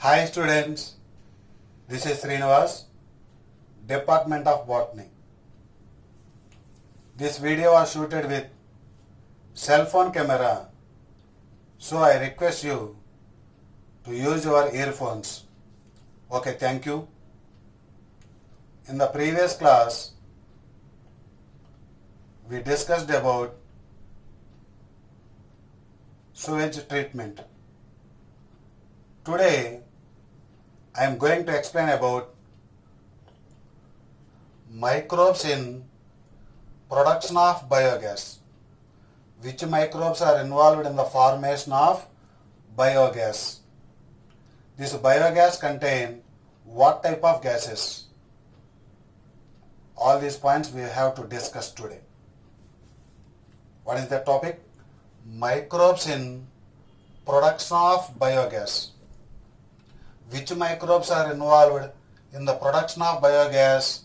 Hi students, this is Srinivas, Department of Botany. This video was shooted with cell phone camera, so I request you to use your earphones. Okay, thank you. In the previous class, we discussed about sewage treatment. Today, I am going to explain about microbes in production of biogas. Which microbes are involved in the formation of biogas? This biogas contain what type of gases? All these points we have to discuss today. What is the topic? Microbes in production of biogas. Which microbes are involved in the production of biogas?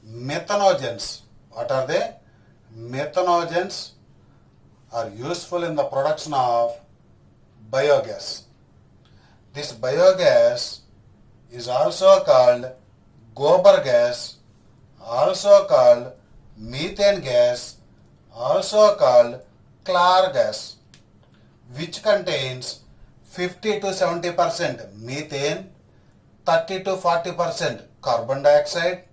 Methanogens. What are they? Methanogens are useful in the production of biogas. This biogas is also called gobar gas, also called methane gas, also called Clar gas, which contains 50 to 70% methane, 30 to 40% carbon dioxide,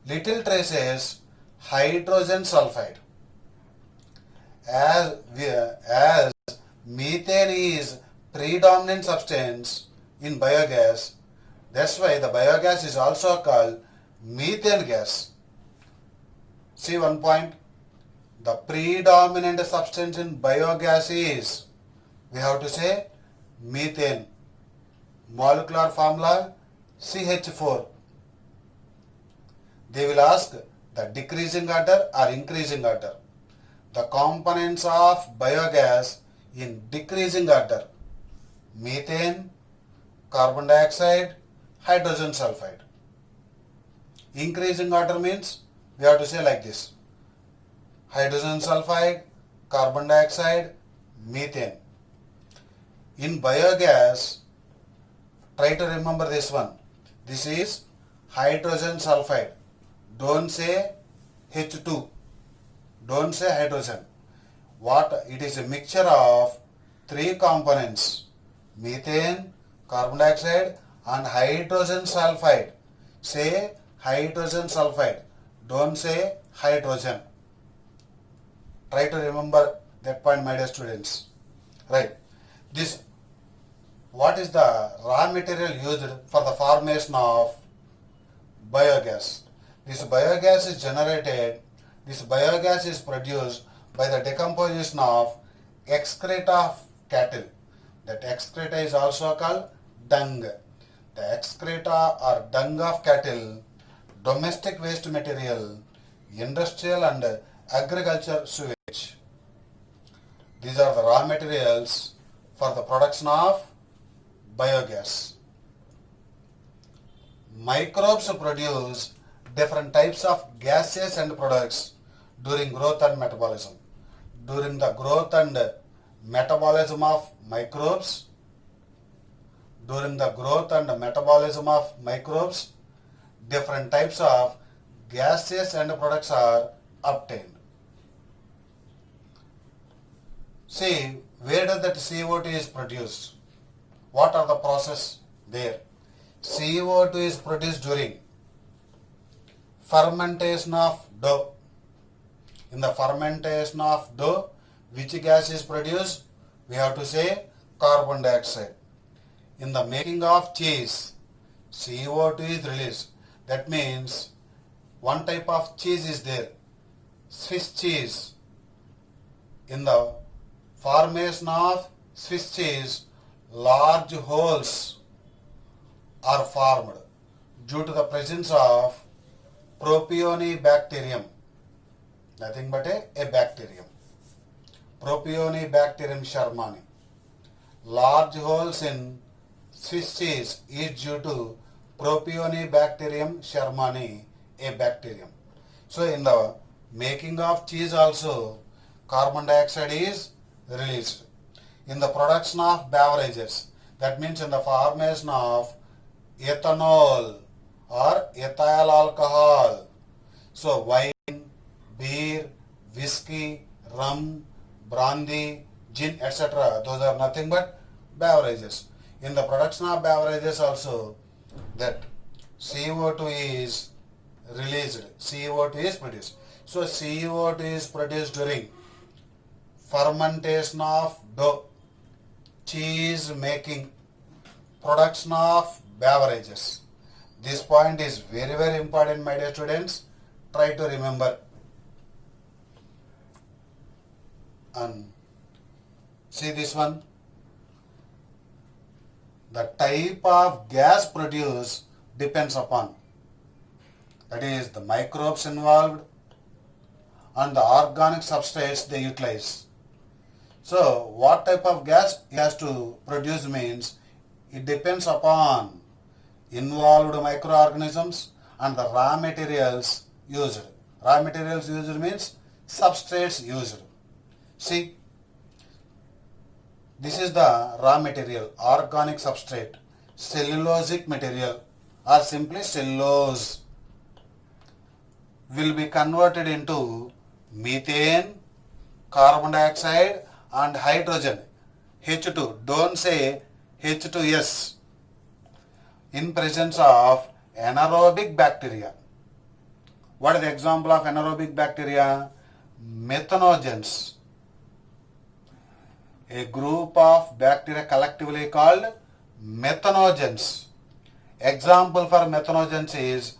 little traces hydrogen sulfide. As methane is predominant substance in biogas, that's why the biogas is also called methane gas. See one point, the predominant substance in biogas is, we have to say, methane. Molecular formula CH4. They will ask the decreasing order or increasing order. The components of biogas in decreasing order: methane, carbon dioxide, hydrogen sulfide. Increasing order means we have to say like this: hydrogen sulfide, carbon dioxide, methane. In biogas, try to remember this one. This is hydrogen sulfide. Don't say H2. Don't say hydrogen. What? It is a mixture of three components: methane, carbon dioxide and hydrogen sulfide. Say hydrogen sulfide. Don't say hydrogen. Try to remember that point, my dear students. Right. What is the raw material used for the formation of biogas? This biogas is generated, this biogas is produced by the decomposition of excreta of cattle. That excreta is also called dung. The excreta or dung of cattle, domestic waste material, industrial and agriculture sewage. These are the raw materials for the production of biogas. Microbes produce different types of gases and products during growth and metabolism. During the growth and metabolism of microbes, different types of gases and products are obtained. See, where does that CO2 is produced? What are the process there? CO2 is produced during fermentation of dough. In the fermentation of dough, which gas is produced? We have to say carbon dioxide. In the making of cheese, CO2 is released. That means one type of cheese is there, Swiss cheese. In the formation of Swiss cheese, large holes are formed due to the presence of Propionibacterium, nothing but a bacterium. Propionibacterium shermani. Large holes in Swiss cheese is due to Propionibacterium shermani, a bacterium. So in the making of cheese also, carbon dioxide is released. In the production of beverages, That means in the formation of ethanol or ethyl alcohol. So wine, beer, whiskey, rum, brandy, gin, etc. Those are nothing but beverages. In the production of beverages also, that CO2 is released, CO2 is produced. So CO2 is produced during fermentation of dough, cheese making, production of beverages. This point is very, very important, my dear students. Try to remember. And see this one. The type of gas produced depends upon, that is, the microbes involved and the organic substrates they utilize. So what type of gas it has to produce means it depends upon involved microorganisms and the raw materials used. Raw materials used means substrates used. See, this is the raw material, organic substrate, cellulosic material or simply cellulose will be converted into methane, carbon dioxide and hydrogen, H2. Don't say H2S, in presence of anaerobic bacteria. What is the example of anaerobic bacteria? Methanogens. A group of bacteria collectively called methanogens. Example for methanogens is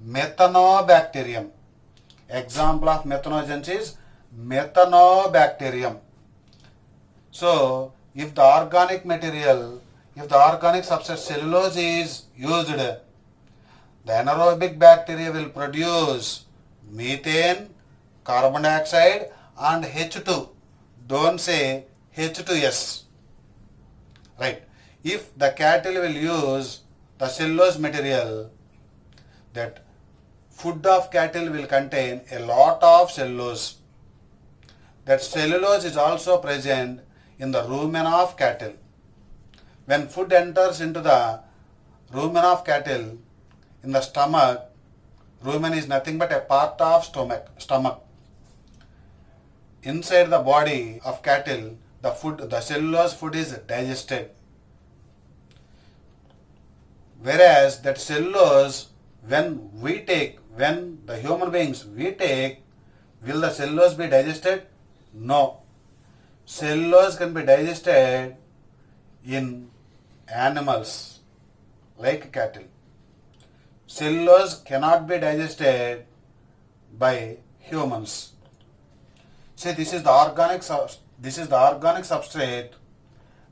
methanobacterium. Example of methanogens is methanobacterium. So, if the organic material, if the organic substance cellulose is used, the anaerobic bacteria will produce methane, carbon dioxide and H2. Don't say H2S. Right. If the cattle will use the cellulose material, that food of cattle will contain a lot of cellulose. That cellulose is also present in the rumen of cattle. When food enters into the rumen of cattle, in the stomach, rumen is nothing but a part of stomach. Inside the body of cattle, the cellulose food is digested. Whereas that cellulose, when the human beings we take, will the cellulose be digested? No. Cellulose can be digested in animals like cattle. Cellulose cannot be digested by humans. See, this is the organic substrate,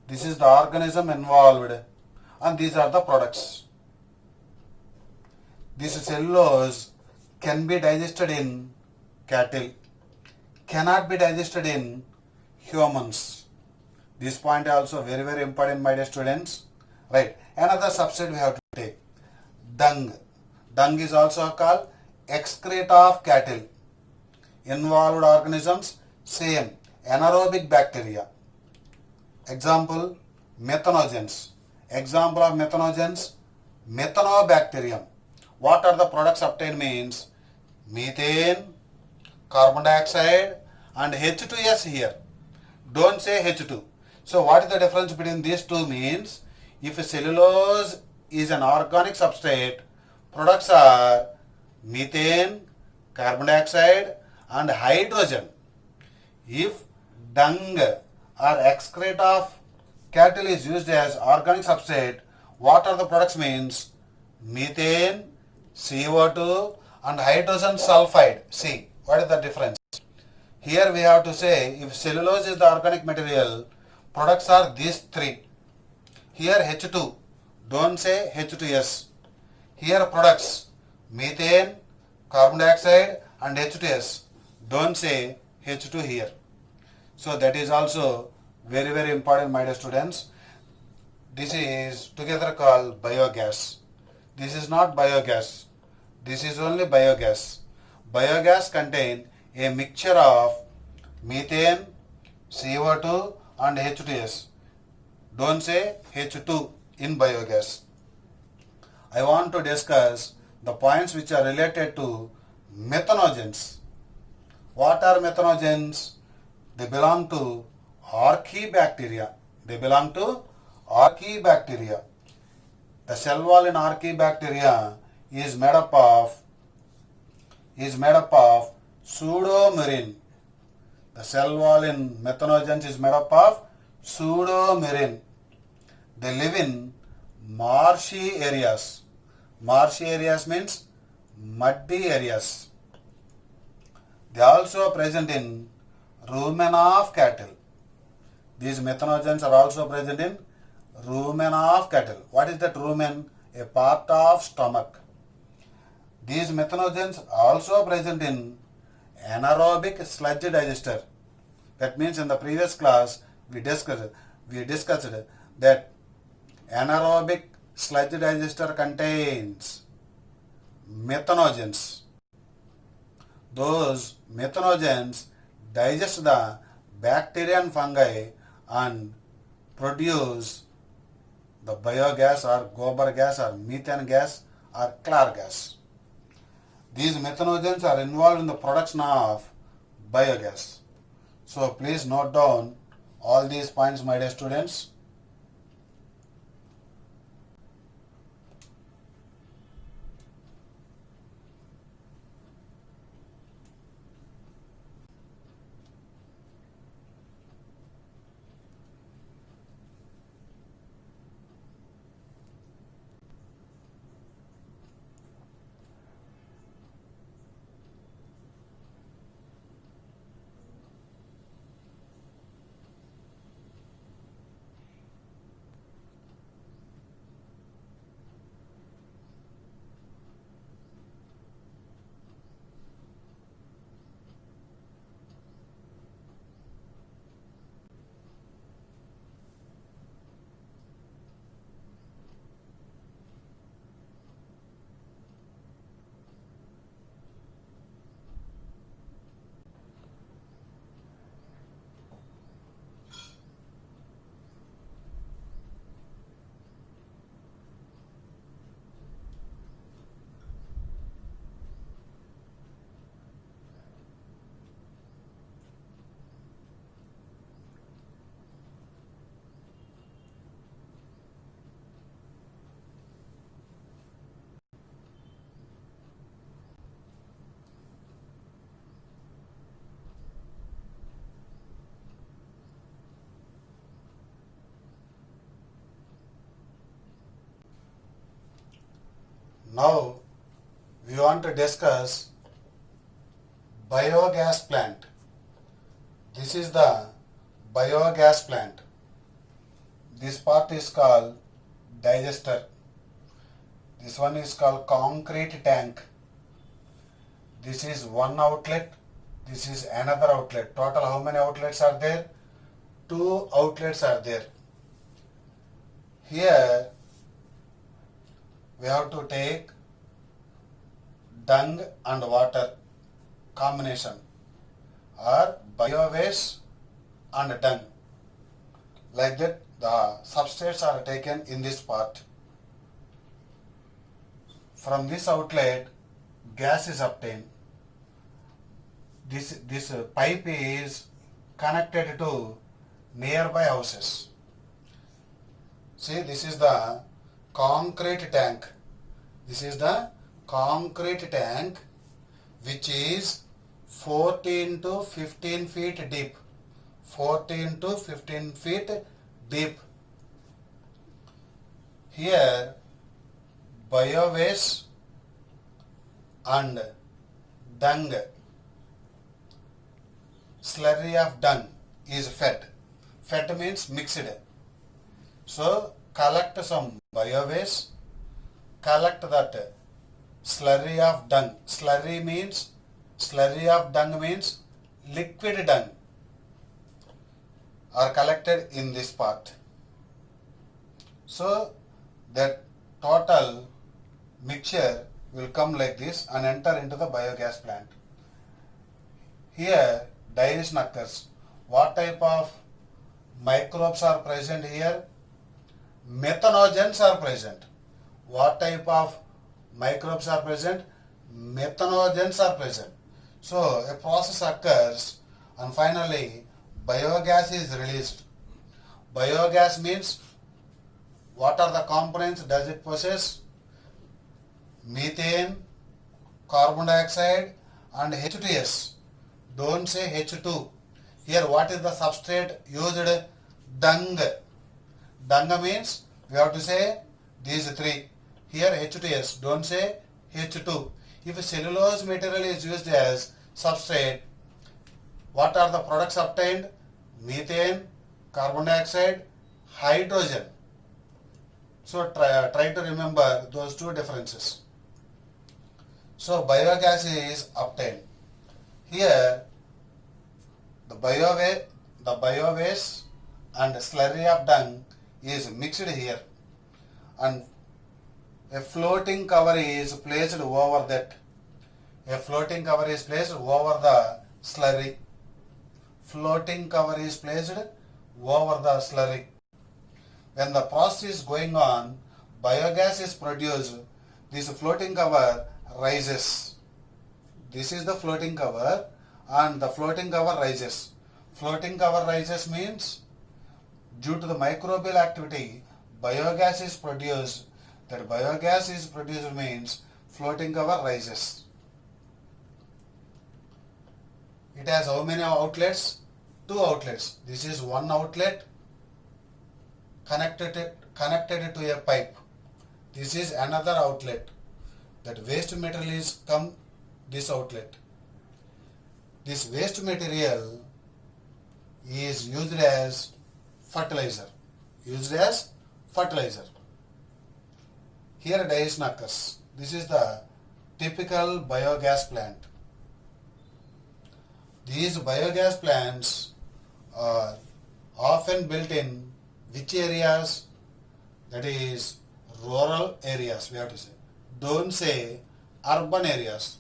this is the organism involved, and these are the products. This cellulose can be digested in cattle, cannot be digested in humans. This point is also very, very important, my dear students. Right. Another substrate we have to take. Dung. Dung is also called excreta of cattle. Involved organisms, same, anaerobic bacteria. Example, methanogens. Example of methanogens, methanobacterium. What are the products obtained means methane, carbon dioxide and H2S here. Don't say H2. So what is the difference between these two means? If cellulose is an organic substrate, products are methane, carbon dioxide and hydrogen. If dung or excreta of cattle is used as organic substrate, what are the products means methane, CO2 and hydrogen sulfide. See, what is the difference? Here we have to say if cellulose is the organic material, products are these three. Here H2, don't say H2S. Here products methane, carbon dioxide and H2S. Don't say H2 here. So that is also very, very important, my dear students. This is together called biogas. This is not biogas. This is only biogas. Biogas contain a mixture of methane, CO2 and H2S. Don't say H2 in biogas. I want to discuss the points which are related to methanogens. What are methanogens? They belong to archaebacteria. They belong to archaebacteria. The cell wall in archaebacteria is made up of pseudomurin. The cell wall in methanogens is made up of pseudomurin. They live in marshy areas. Marshy areas means muddy areas. They are also present in rumen of cattle. These methanogens are also present in rumen of cattle. What is that rumen? A part of stomach. These methanogens are also present in anaerobic sludge digester. That means in the previous class we discussed that anaerobic sludge digester contains methanogens. Those methanogens digest the bacteria and fungi and produce the biogas or gobar gas or methane gas or clar gas. These methanogens are involved in the production of biogas. So please note down all these points, my dear students. Now we want to discuss biogas plant. This is the biogas plant. This part is called digester. This one is called concrete tank. This is one outlet. This is another outlet. Total how many outlets are there? 2 outlets are there. Here we have to take dung and water combination or biowaste and dung. Like that the substrates are taken in this part. From this outlet gas is obtained. This pipe is connected to nearby houses. See, this is the concrete tank. This is the concrete tank which is 14 to 15 feet deep. 14 to 15 feet deep. Here biowaste and dung, slurry of dung is fed. Fed means mixed. So collect some biowaste, collect that slurry of dung. Slurry of dung means liquid dung are collected in this part. So that total mixture will come like this and enter into the biogas plant. Here digestion occurs. What type of microbes are present here? Methanogens are present. What type of microbes are present? Methanogens are present. So a process occurs and finally biogas is released. Biogas means what are the components does it possess? Methane, carbon dioxide and H2S. Don't say H2. Here what is the substrate used? Dung. Dung means we have to say these three. Here H2S. Don't say H2. If cellulose material is used as substrate, what are the products obtained? Methane, carbon dioxide, hydrogen. So try to remember those two differences. So biogas is obtained. Here the biowaste and slurry of dung is mixed here and a floating cover is placed over that. A floating cover is placed over the slurry. Floating cover is placed over the slurry. When the process is going on, biogas is produced. This floating cover rises. This is the floating cover and the floating cover rises. Floating cover rises means due to the microbial activity, biogas is produced. That biogas is produced means floating cover rises. It has how many outlets? Two outlets. This is one outlet connected to a pipe. This is another outlet. That waste material is come this outlet. This waste material is used as fertilizer. Used as fertilizer. Here digestion occurs. This is the typical biogas plant. These biogas plants are often built in which areas? That is rural areas we have to say. Don't say urban areas.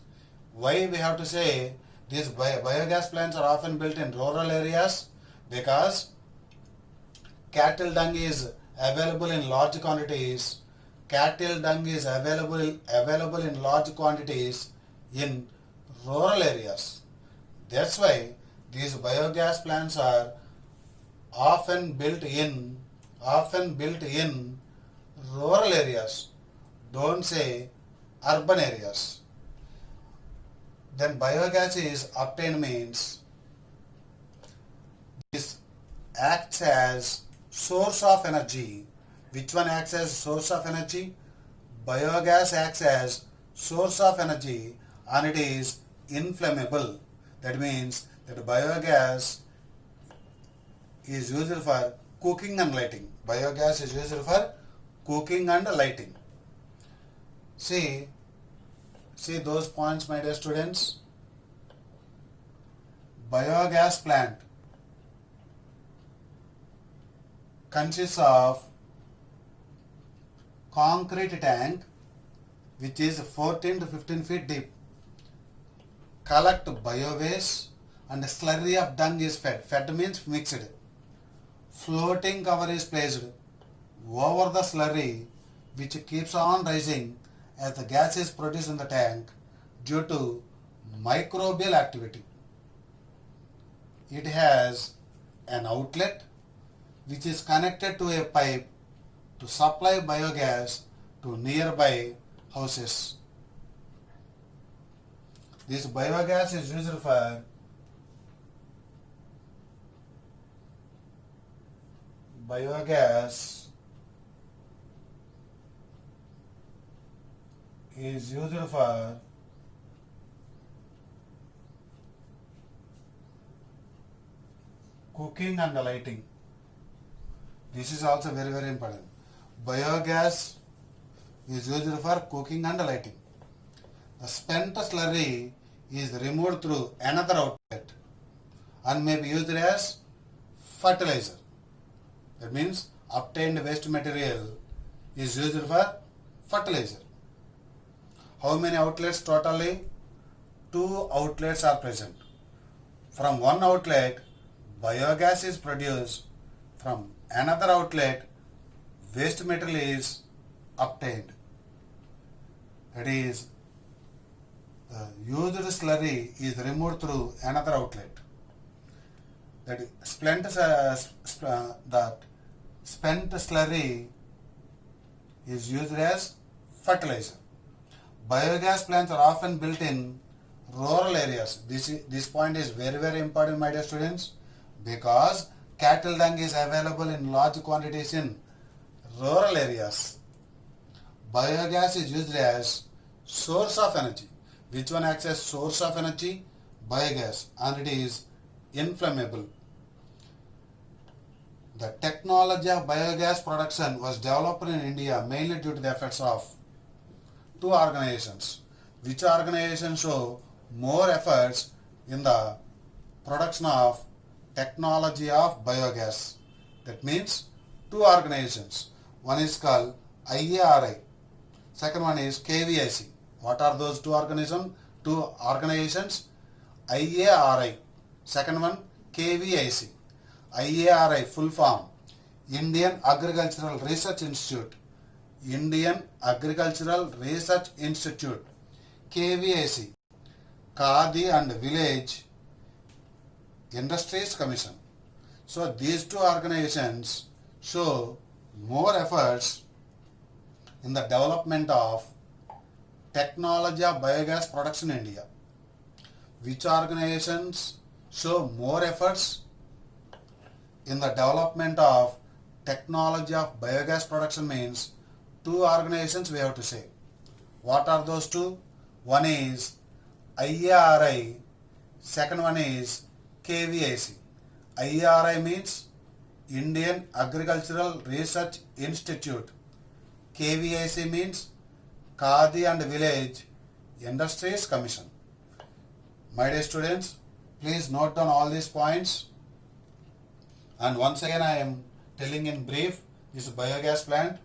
Why we have to say these biogas plants are often built in rural areas? Because cattle dung is available in large quantities. Cattle dung is available in large quantities in rural areas. That's why these biogas plants are often built in rural areas. Don't say urban areas. Then biogas is obtained means this acts as source of energy. Which one acts as source of energy? Biogas acts as source of energy and it is inflammable. That means that biogas is used for cooking and lighting. Biogas is used for cooking and lighting. See those points, my dear students. Biogas plant consists of concrete tank which is 14 to 15 feet deep. Collect biowaste and slurry of dung is fed. Fed means mixed. Floating cover is placed over the slurry which keeps on rising as the gas is produced in the tank due to microbial activity. It has an outlet which is connected to a pipe to supply biogas to nearby houses. This biogas is used for cooking and lighting. This is also very, very important. Biogas is used for cooking and lighting. The spent slurry is removed through another outlet and may be used as fertilizer. That means obtained waste material is used for fertilizer. How many outlets totally? 2 outlets are present. From one outlet, biogas is produced. From another outlet, waste material is obtained. That is, the used slurry is removed through another outlet. That is, that spent slurry is used as fertilizer. Biogas plants are often built in rural areas. This point is very, very important, my dear students, because cattle dung is available in large quantities in rural areas. Biogas is used as source of energy. Which one acts as source of energy? Biogas, and it is inflammable. The technology of biogas production was developed in India mainly due to the efforts of two organizations. Which organizations show more efforts in the production of technology of biogas? That means two organizations. One is called IARI. Second one is KVIC. What are those two organizations? IARI. Second one KVIC. IARI full form Indian Agricultural Research Institute. Indian Agricultural Research Institute. KVIC Khadi and Village Industries Commission. So these two organizations show more efforts in the development of technology of biogas production in India. Which organizations show more efforts in the development of technology of biogas production means two organizations we have to say. What are those two? One is IARI, second one is KVIC. IARI means Indian Agricultural Research Institute. KVIC means Khadi and Village Industries Commission. My dear students, please note down all these points. And once again I am telling in brief, this biogas plant